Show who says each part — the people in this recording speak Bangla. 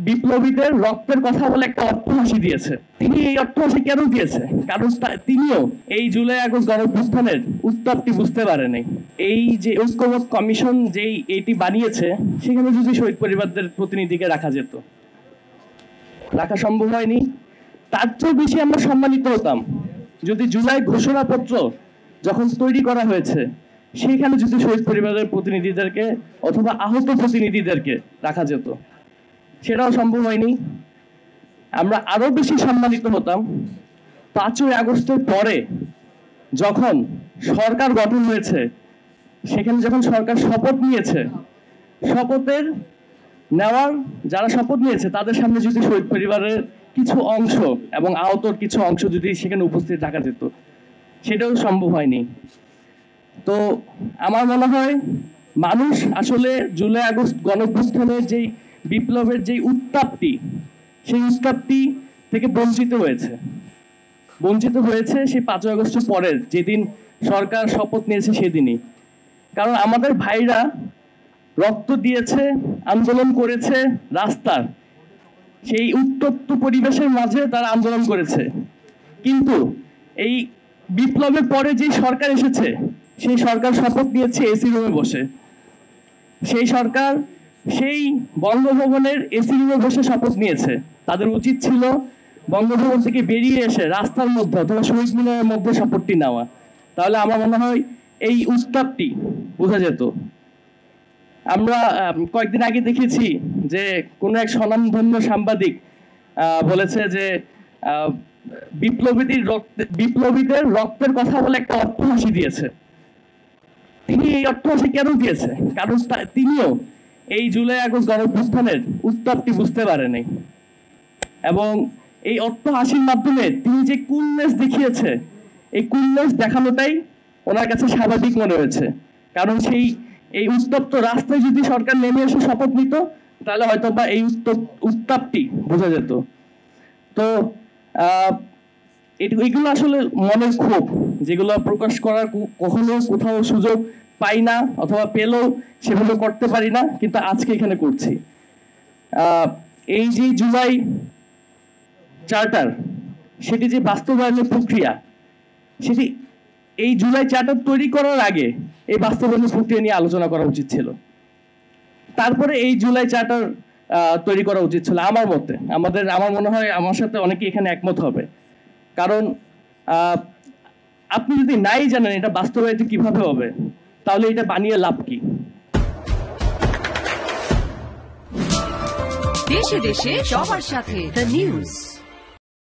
Speaker 1: বিপ্লবীদের রক্তের কথা বলে একটা অট্টহাসি দিয়েছে। তিনি এই অট্টহাসি কেন দিয়েছে? কারণ তিনিও এই জুলাই আগস্ট গণঅভ্যুত্থানের উত্তাপটি বুঝতে পারেনি। এই যে ঐক্যমত কমিশন যেই এটি বানিয়েছে, সেখানে যদি শহীদ পরিবারদের প্রতিনিধিকে রাখা যেত, রাখা সম্ভব হয়নি। তার চেয়ে বেশি আমরা সম্মানিত হতাম যদি জুলাই ঘোষণাপত্র যখন তৈরি করা হয়েছে, সেখানে যদি শহীদ পরিবারের প্রতিনিধিদেরকে অথবা আহত প্রতিনিধিদেরকে রাখা যেত। সেটাও সম্ভব হয়নি। আমরা আরো বেশি সম্মানিত হতাম 5ই আগস্টের পরে যখন সরকার গঠন হয়েছে, সেখানে যখন সরকার শপথ নিয়েছে, শপথের নেওয়ার যারা শপথ নিয়েছে তাদের সামনে যদি শহীদ পরিবারের কিছু অংশ এবং আহতর কিছু অংশ যদি সেখানে উপস্থিত রাখা যেত, সেটাও সম্ভব হয়নি। তো আমার মনে হয় মানুষ আসলে জুলাই আগস্ট গণঅভ্যুত্থানের যেই বিপ্লবের যেই উত্তাপটি, সেই উত্তাপটি থেকে বঞ্চিত হয়েছে সেই 5ই আগস্টের পরের যেদিন সরকার শপথ নিয়েছে সেদিনই। কারণ আমাদের ভাইরা রক্ত দিয়েছে, আন্দোলন করেছে রাস্তার, সেই উত্তপ্ত পরিবেশের মাঝে তারা আন্দোলন করেছে। কিন্তু এই বিপ্লবের পরে যে সরকার এসেছে, সেই সরকার শপথ নিয়েছে এসি রুমে বসে। সেই সরকার সেই বঙ্গভবনের এসি রুমে বসে শপথ নিয়েছে। তাদের উচিত ছিল বঙ্গভবন থেকে বেরিয়ে এসে রাস্তার মধ্যে অথবা শহীদ মিনারের মধ্যে শপথটি নেওয়া। তাহলে আমার মনে হয় এই উত্তাপটি বোঝা যেত। আমরা কয়েকদিন আগে দেখেছি যে কোনো এক স্বনামধন্য সাংবাদিক বলেছে যে বিপ্লবীদের রক্তের কথা বলে একটা অট্টহাসি দিয়েছে। তিনি এই অট্টহাসি কেন দিয়েছে? কারণ তিনিও এই জুলাই আগস্ট গণঅভ্যুত্থানের উত্তাপটি বুঝতে পারেনি এবং এই অট্টহাসির মাধ্যমে তিনি যে কুলনেস দেখিয়েছে, এই কুলনেস দেখানোটাই ওনার কাছে স্বাভাবিক মনে হয়েছে। কারণ এই উত্তপ্ত রাস্তায় যদি সরকার নেমে এসে শপথ নিত, তাহলে হয়তো বা এই উত্তাপটি বোঝা যেত। তো এগুলো আসলে মনের ক্ষোভ, যেগুলো প্রকাশ করার কখনো কোথাও সুযোগ পাই না, অথবা পেলেও সেভাবে করতে পারি না, কিন্তু আজকে এখানে করছি। এই যে জুলাই চার্টার, সেটি যে বাস্তবায়নের প্রক্রিয়া, সেটি এই জুলাই চার্টার তৈরি করার আগে এই বাস্তবায়নের প্রক্রিয়া নিয়ে আলোচনা করা উচিত ছিল। তারপরে এই জুলাই চার্টার তৈরি করা উচিত ছিল আমার মতে। আমার মনে হয় আমার সাথে অনেকে এখানে একমত হবে। কারণ আপনি যদি নাই জানেন এটা বাস্তবায়িত কিভাবে হবে, তাহলে এটা বানিয়ে লাভ কি?
Speaker 2: দেশে দেশে সবার সাথে দ্য নিউজ।